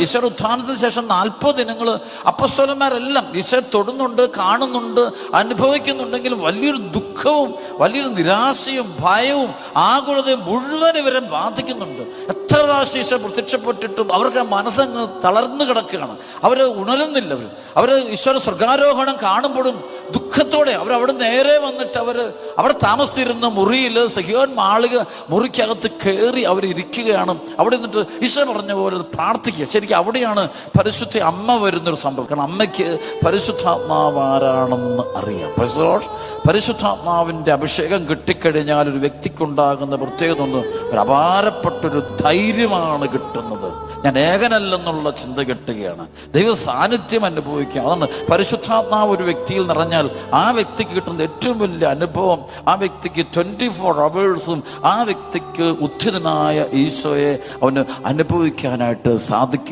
ഈശോയുടെ ഉത്ഥാനത്തിന് ശേഷം 40 ദിനങ്ങൾ അപ്പസ്തോലന്മാരെല്ലാം ഈശോയെ തൊടുന്നുണ്ട്, കാണുന്നുണ്ട്, അനുഭവിക്കുന്നുണ്ടെങ്കിലും വലിയൊരു ദുഃഖവും വലിയൊരു നിരാശയും ഭയവും ആകുലതയും മുഴുവൻ ഇവരെ ബാധിക്കുന്നുണ്ട്. എത്ര പ്രാവശ്യം ഈശോ പ്രത്യക്ഷപ്പെട്ടിട്ടും അവർക്ക് മനസ്സങ്ങ് തളർന്നു കിടക്കുകയാണ്. അവർ ഉണരുന്നില്ല. അവർ ഈശോയുടെ സ്വർഗാരോഹണം കാണുമ്പോഴും ദുഃഖത്തോടെ അവരവിടെ നേരെ വന്നിട്ട് അവിടെ താമസിച്ചിരുന്ന മുറിയിൽ സഹിയോൻ മാളിക മുറിക്കകത്ത് കയറി അവരിയ്ക്കുകയാണ്. അവിടെ നിന്നിട്ട് ഈശോ പറഞ്ഞ പോലെ പ്രാർത്ഥിക്കുക. ശരിക്കും അവിടെയാണ് പരിശുദ്ധ അമ്മ വരുന്നൊരു സംഭവം. കാരണം അമ്മയ്ക്ക് പരിശുദ്ധാത്മാവ് ആരാണെന്ന് അറിയാം. പരിശുദ്ധാത്മാവിൻ്റെ അഭിഷേകം കിട്ടിക്കഴിഞ്ഞാൽ ഒരു വ്യക്തിക്കുണ്ടാകുന്ന പ്രത്യേകത ഒന്ന് ഒരു അപാരപ്പെട്ടൊരു ധൈര്യമാണ് കിട്ടുന്നത്. ഞാൻ ഏകനല്ലെന്നുള്ള ചിന്ത കെട്ടുകയാണ്, ദൈവ സാന്നിധ്യം അനുഭവിക്കുക. അതാണ് പരിശുദ്ധാത്മാവ് ഒരു വ്യക്തിയിൽ നിറഞ്ഞാൽ ആ വ്യക്തിക്ക് കിട്ടുന്ന ഏറ്റവും വലിയ അനുഭവം. ആ വ്യക്തിക്ക് 24 hours ആ വ്യക്തിക്ക് ഉദ്ധിതനായ ഈശോയെ അവന് അനുഭവിക്കാനായിട്ട് സാധിക്കും.